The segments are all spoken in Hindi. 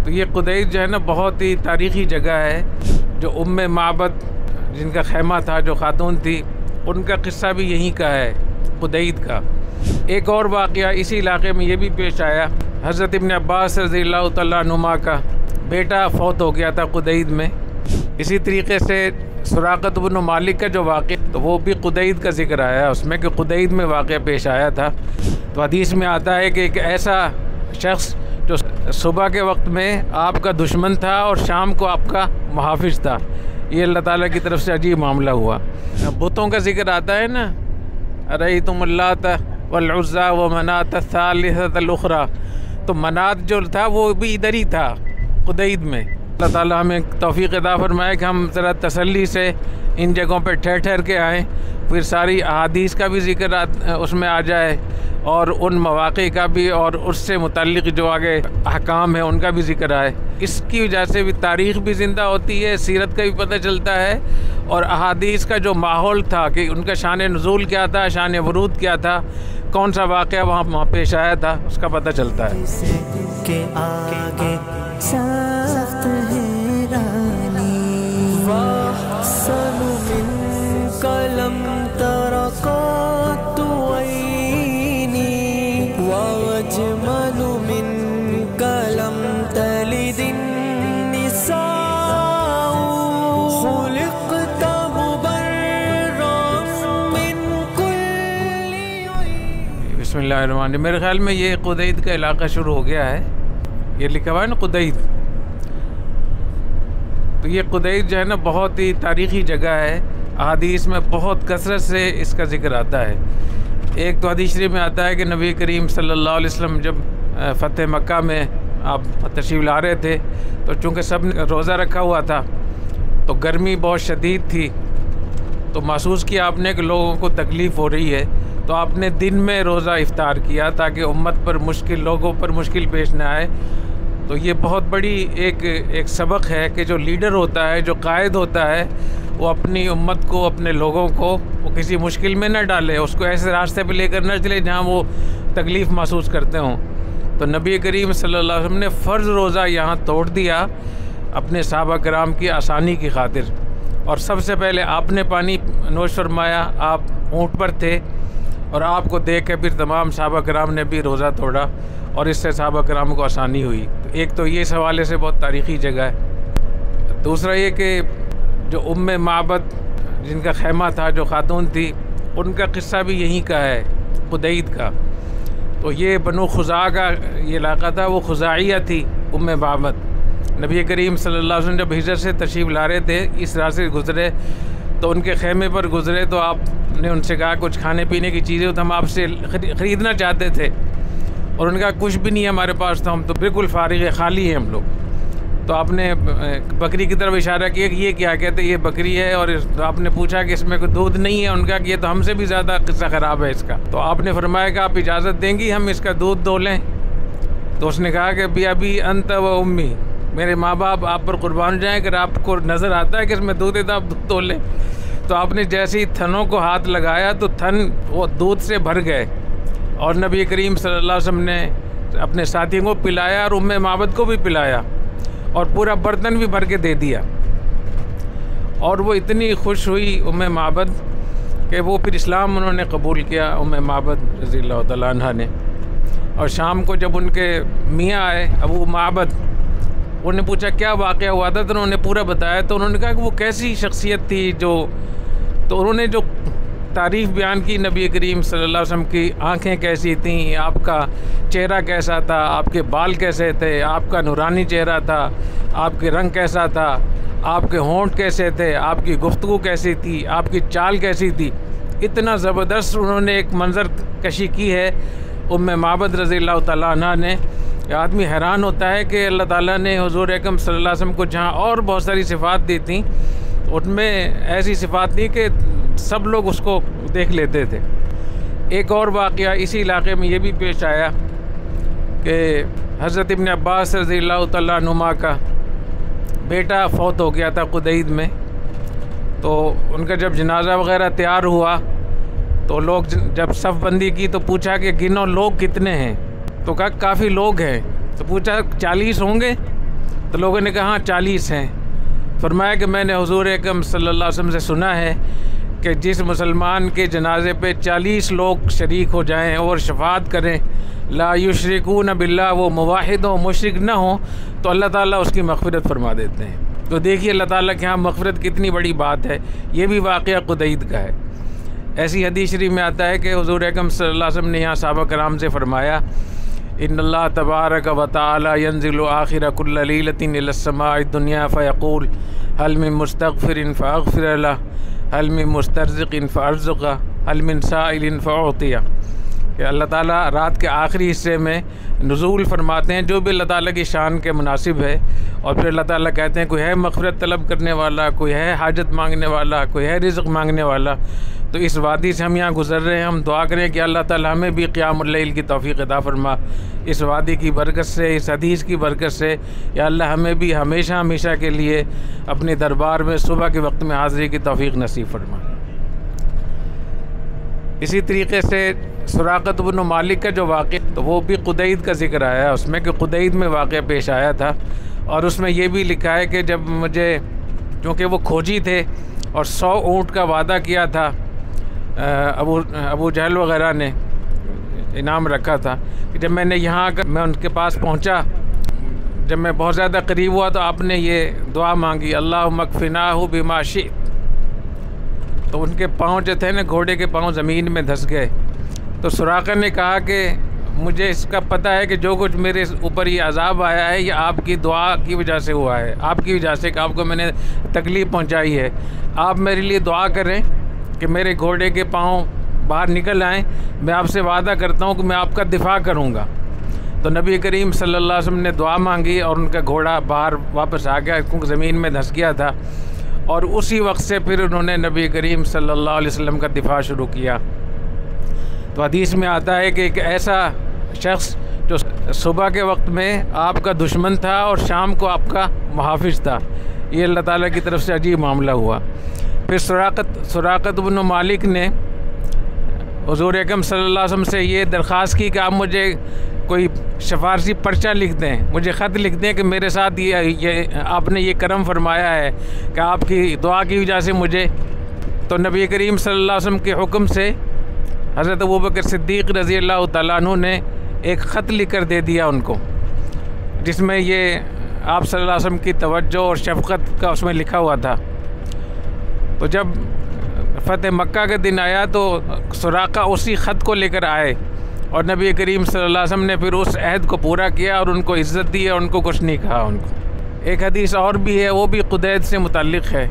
तो ये कुदैद जो है ना बहुत ही तारीख़ी जगह है। जो उम्मे माबद जिनका खैमा था, जो खातून थी, उनका किस्सा भी यहीं का है, कुदैद का। एक और वाक़या इसी इलाके में ये भी पेश आया। हज़रत इब्न अब्बास रज़ियल्लाहु तआला अन्हुमा का बेटा फौत हो गया था कुदैद में। इसी तरीके से सुराक़त इब्न मालिक का जो वाक़या, तो वो भी कुदैद का ज़िक्र आया उसमें कि कुदैद में वाक़या पेश आया था। तो हदीस में आता है कि एक ऐसा शख्स जो सुबह के वक्त में आपका दुश्मन था और शाम को आपका मुहाफ़िज़ था, ये अल्लाह ताला की तरफ से अजीब मामला हुआ। बुतों का ज़िक्र आता है ना, अरअयतुम अल्लात वल उज़्ज़ा व मनात सालिसतल उख़रा, तो मनात जो था वो भी इधर ही था, कुदैद में। अल्लाह ताला हमें तौफ़ीक़ अता फ़रमाए कि हम ज़रा तसल्ली से इन जगहों पर ठहर ठहर के आएँ, फिर सारी अहादीस का भी ज़िक्र उसमें आ जाए और उन मवाक़े का भी, और उससे मुतल्लिक़ जो आगे अहकाम है उनका भी ज़िक्र आए। इसकी वजह से भी तारीख़ भी ज़िंदा होती है, सीरत का भी पता चलता है, और अहादीस का जो माहौल था कि उनका शान नुज़ूल क्या था, शान वरूद क्या था, कौन सा वाक़या वहाँ पेश आया था, उसका पता चलता है। के आगे सख्त है रानी, वाहसनु मिन कलम तरक़तु ऐनी, वअजमलु मिन कलम तलिदिन निसाउ, खुलिक़त मुबर्रअन मिन कुल्ली। बिस्मिल्लाहिर्रहमानिर्रहीम। मेरे ख़्याल में ये कुदैद का इलाक़ा शुरू हो गया है, ये लिखा हुआ है ना कुदैद। तो ये कुदैद जो है ना बहुत ही तारीख़ी जगह है, अहादीस में बहुत कसरत से इसका ज़िक्र आता है। एक तो हदीस शरीफ में आता है कि नबी करीम सल्लल्लाहु अलैहि वसल्लम जब फ़तह मक्का में आप तशरीफ़ ला रहे थे, तो चूँकि सब ने रोज़ा रखा हुआ था, तो गर्मी बहुत शदीद थी, तो महसूस किया आपने कि लोगों को तकलीफ़ हो रही है, तो आपने दिन में रोज़ा इफ्तार किया ताकि उम्मत पर मुश्किल, लोगों पर मुश्किल पेश न आए। तो ये बहुत बड़ी एक सबक है कि जो लीडर होता है, जो कायद होता है, वो अपनी उम्मत को, अपने लोगों को वो किसी मुश्किल में न डाले, उसको ऐसे रास्ते पे लेकर न चले जहाँ वो तकलीफ़ महसूस करते हों। तो नबी करीम सल्लल्लाहु अलैहि वसल्लम ने फ़र्ज़ रोज़ा यहाँ तोड़ दिया अपने सहाबा किराम की आसानी की खातिर, और सबसे पहले आपने पानी नोश फरमाया। आप ऊँट पर थे और आपको देख के फिर तमाम सहाबा किराम ने भी रोज़ा तोड़ा, और इससे सहाबा किराम को आसानी हुई। तो एक तो ये इस हवाले से बहुत तारीख़ी जगह है। दूसरा ये कि जो उम्मे माबद जिनका खैमा था, जो खातून थी, उनका किस्सा भी यहीं का है, कुदैद का। तो ये बनु खुज़ा का ये इलाक़ा था, वो खुज़ाइया थी उम्मे माबद। नबी करीम सल्लल्लाहु अलैहि वसल्लम जब हिजरत से तशरीफ़ ला रहे थे, इस रास्ते से गुज़रे, तो उनके खैमे पर गुज़रे, तो आपने उनसे कहा कुछ खाने पीने की चीज़ें तो हम आपसे ख़रीदना चाहते थे, और उनका कुछ भी नहीं है हमारे पास, तो हम तो बिल्कुल फ़ारिग़ है, खाली हैं हम लोग। तो आपने बकरी की तरफ इशारा किया कि ये क्या, कहते ये बकरी है, और तो आपने पूछा कि इसमें कोई दूध नहीं है, उनका कि ये तो हमसे भी ज़्यादा किस्सा ख़राब है इसका। तो आपने फरमाया कि आप इजाज़त देंगी हम इसका दूध दो लें? तो उसने कहा कि भी अभी अंत व उम्मी, मेरे माँ बाप आप पर कुर्बान जाएँ, अगर आपको नज़र आता है कि इसमें दूध है तो आप दूध दो लें। तो आपने जैसे ही थनों को हाथ लगाया तो थन वो दूध से भर गए, और नबी करीम सल्लल्लाहु अलैहि वसल्लम ने अपने साथियों को पिलाया और उम्मे माबद को भी पिलाया, और पूरा बर्तन भी भर के दे दिया। और वो इतनी खुश हुई उम्मे माबद कि वो फिर इस्लाम उन्होंने कबूल किया, उम्मे माबद रज़ियल्लाहु तआला अन्हा ने। और शाम को जब उनके मियाँ आए अबू माबद, उन्होंने पूछा क्या वाक़या हुआ था, तो उन्होंने पूरा बताया। तो उन्होंने कहा कि वो कैसी शख्सियत थी जो, तो उन्होंने जो तारीफ़ बयान की नबी करीम सल्लल्लाहु अलैहि वसल्लम की, आँखें कैसी थीं, आपका चेहरा कैसा था, आपके बाल कैसे थे, आपका नूरानी चेहरा था, आपके रंग कैसा था, आपके होंठ कैसे थे, आपकी गुफ्तगू कैसी थी, आपकी चाल कैसी थी। इतना ज़बरदस्त उन्होंने एक मंज़र कशी की है उम्मे माबद रज़ियल्लाहु तआला अन्हा ने। आदमी हैरान होता है कि अल्लाह ताला ने हुज़ूर अकरम सल्लल्लाहु अलैहि वसल्लम को जहाँ और बहुत सारी सिफ़ात दी थी, उनमें ऐसी सिफ़ात थी कि सब लोग उसको देख लेते थे। एक और वाक़या इसी इलाके में ये भी पेश आया कि हज़रत इब्न अब्बास रज़ियल्लाहु तआला अन्हुमा का बेटा फौत हो गया था कुदैद में। तो उनका जब जनाज़ा वग़ैरह तैयार हुआ, तो लोग जब सफ़ बंदी की तो पूछा कि गिनो लोग कितने हैं, तो कहा काफ़ी लोग हैं। तो पूछा 40 होंगे, तो लोगों ने कहा 40 हैं। फरमाया कि मैंने हुज़ूर अकरम सल्लल्लाहु अलैहि वसल्लम से सुना है कि जिस मुसलमान के जनाजे पे 40 लोग शरीक हो जाएं और शफात करें, ला युशरिकून बिल्लाह, वो मुवाहिद हो, मुशरिक न हो, तो अल्लाह ताला उसकी मग़फ़िरत फरमा देते हैं। तो देखिए अल्लाह ताला के यहाँ मग़फ़िरत कितनी बड़ी बात है। ये भी वाक़या क़ुदैद का है। ऐसी हदीस शरीफ में आता है कि हुज़ूर अकरम सल्लल्लाहु अलैहि वसल्लम ने यहाँ सहाबा कराम से फरमाया, इन्नल्लाह तबारक व तआला यंज़िलु आखिर कुल्ल लैलतिन इलस समाइ दुनिया फ़यक़ूल हल मिन मुस्तग़फ़िरिन फ़अग़फ़िर लह हल मिन मुस्तरज़िक़िन फ़अरज़ुक़ह हल मिन साइलिन फ़अअतिया। कि अल्लाह ताला रात के आखिरी हिस्से में नुज़ूल फरमाते हैं जो भी अल्लाह ताला की शान के मुनासिब है, और फिर अल्लाह ताला कहते हैं कोई है मग़फ़िरत तलब करने वाला, कोई है हाजत मांगने वाला, कोई है रिज़्क़ मांगने वाला। तो इस वादी से हम यहाँ गुज़र रहे हैं, हम दुआ करें कि अल्लाह ताला हमें भी क़ियामुल लैल की तौफ़ीक़ अता फरमा। इस वादी की बरकत से, इस हदीस की बरकत से, या अल्लाह हमें भी हमेशा हमेशा के लिए अपने दरबार में सुबह के वक्त में हाज़िरी की तौफ़ीक़ नसीब फरमा। इसी तरीके से सुराक़त बिन मालिक का जो वाक़या, तो वो भी क़ुदैद का ज़िक्र आया है उसमें कि क़ुदैद में वाक़या पेश आया था। और उसमें ये भी लिखा है कि जब मुझे, क्योंकि वो खोजी थे और 100 ऊँट का वादा किया था अबू जहल वग़ैरह ने इनाम रखा था, कि जब मैंने यहाँ आकर मैं उनके पास पहुँचा, जब मैं बहुत ज़्यादा करीब हुआ तो आपने ये दुआ मांगी, अल्लाहुम्मा कफ़िनाहु बिमा शिअत। तो उनके पाँव जो थे ना, घोड़े के पाँव ज़मीन में धंस गए। तो सुराक़ा ने कहा कि मुझे इसका पता है कि जो कुछ मेरे ऊपर ये अज़ाब आया है ये आपकी दुआ की वजह से हुआ है, आपकी वजह से कि आपको मैंने तकलीफ़ पहुंचाई है। आप मेरे लिए दुआ करें कि मेरे घोड़े के पाँव बाहर निकल आएँ, मैं आपसे वादा करता हूँ कि मैं आपका दिफ़ा करूँगा। तो नबी करीम सल्लल्लाहु अलैहि वसल्लम ने दुआ मांगी और उनका घोड़ा बाहर वापस आ गया, क्योंकि ज़मीन में धंस गया था। और उसी वक्त से फिर उन्होंने नबी करीम सल्लल्लाहु अलैहि वसल्लम का दिफ़ा शुरू किया। तो हदीस में आता है कि एक ऐसा शख्स जो सुबह के वक्त में आपका दुश्मन था और शाम को आपका मुहाफ़िज़ था, ये अल्लाह ताला की तरफ से अजीब मामला हुआ। फिर सुराक़त बिन मालिक ने हुज़ूर अकरम सल्लल्लाहु अलैहि वसल्लम से ये दरख्वास्त की कि आप मुझे कोई सिफारशी पर्चा लिख दें, मुझे ख़त लिख दें कि मेरे साथ ये आपने ये करम फरमाया है कि आपकी दुआ की वजह से मुझे। तो नबी करीम सल्लल्लाहु अलैहि वसल्लम के हुक्म से हज़रत अबू बकर सिद्दीक़ रज़ी अल्लाह तआला अन्हु ने एक ख़त लिख कर दे दिया उनको, जिसमें ये आप सल्लल्लाहु अलैहि वसल्लम की तवज्जो और शफ़क़त का उसमें लिखा हुआ था। तो जब फ़तह मक्का का दिन आया तो सुराक़ा उसी ख़त को लेकर आए और नबी करीम सल्लल्लाहु अलैहि वसल्लम ने फिर उस अहद को पूरा किया और उनको इज़्ज़त दी और उनको कुछ नहीं कहा उनको। एक हदीस और भी है, वो भी क़ुदैद से मुतल्लिक़ है।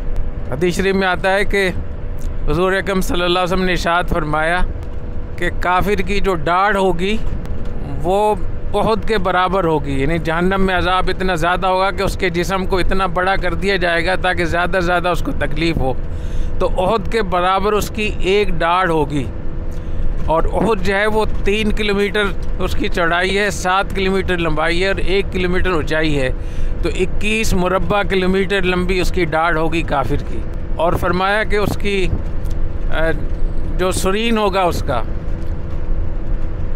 हदीस शरीफ में आता है कि हुज़ूर अकरम सल्लल्लाहु अलैहि वसल्लम ने इरशाद फरमाया कि काफिर की जो दाढ़ होगी वो उहद के बराबर होगी, यानी जहन्नम में अज़ाब इतना ज़्यादा होगा कि उसके जिस्म को इतना बड़ा कर दिया जाएगा ताकि ज़्यादा से ज़्यादा उसको तकलीफ़ हो। तो उहद के बराबर उसकी एक दाढ़ होगी। और उहद जो है वो 3 किलोमीटर उसकी चौड़ाई है, 7 किलोमीटर लंबाई है और 1 किलोमीटर ऊंचाई है। तो 21 मुरब्बा किलोमीटर लंबी उसकी दाढ़ होगी काफिर की। और फरमाया कि उसकी जो सुरीन होगा उसका,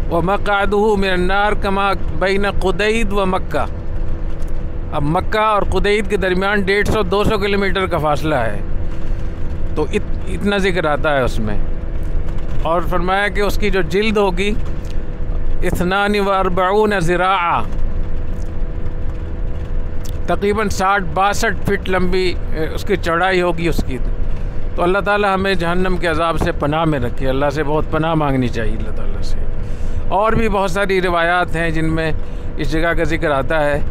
वह मक़अदुहु मिनन नार कमा बैन क़ुदैद व मक्का। अब मक्का और क़ुदैद के दरमियान 150-200 किलोमीटर का फासला है। तो इतना ज़िक्र आता है उसमें। और फरमाया कि उसकी जो जिल्द होगी 42 ज़िराआ, तकरीबन 60-62 फिट लंबी उसकी चौड़ाई होगी उसकी। तो अल्लाह ताला हमें जहन्नम के अज़ाब से पनाह में रखे। अल्लाह से बहुत पनाह मांगनी चाहिए अल्लाह ताला से। और भी बहुत सारी रिवायात हैं जिनमें इस जगह का ज़िक्र आता है।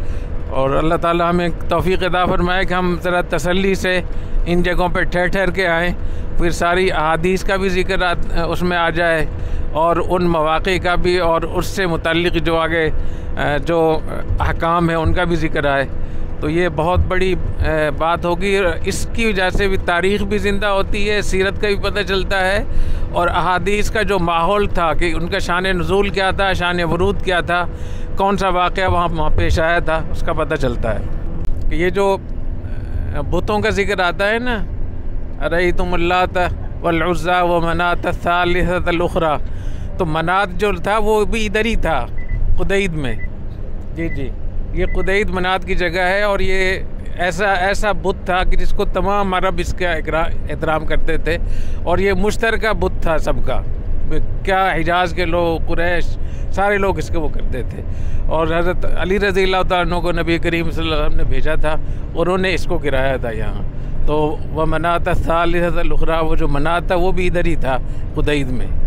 और अल्लाह ताला हमें तौफ़ीक़ अता फ़रमाए कि हम ज़रा तसल्ली से इन जगहों पर ठहर के आएँ, फिर सारी अहादीस का भी ज़िक्र उसमें आ जाए और उन मवाक़े का भी, और उससे मुतल्लिक़ जो आगे जो अहकाम है उनका भी ज़िक्र आए। तो ये बहुत बड़ी बात होगी। इसकी वजह से भी तारीख़ भी ज़िंदा होती है, सीरत का भी पता चलता है, और अहादीस का जो माहौल था कि उनका शान नुज़ूल क्या था, शान वरूद क्या था, कौन सा वाक़या वहाँ पेश आया था, उसका पता चलता है। कि ये जो बुतों का ज़िक्र आता है ना, अरअयतुमुल्लात वल उज़्ज़ा व मनात सालिसतल उख़रा, तो मनात जो था वो भी इधर ही था क़ुदैद में। जी जी। ये कुदैद मनात की जगह है और ये ऐसा बुत था कि जिसको तमाम अरब इसका एहतराम करते थे और ये मुश्तरका बुत था सबका। क्या हिजाज़ के लोग, कुरैश, सारे लोग इसके वो करते थे। और हज़रत अली रज़ी अल्लाह तआला अन्हु को नबी करीम सल्लल्लाहु अलैहि वसल्लम ने भेजा था, उन्होंने इसको गिराया था यहाँ। तो वह मनात सालिसतुल उखरा, वो जो मनात था वो भी इधर ही था कुदैद में।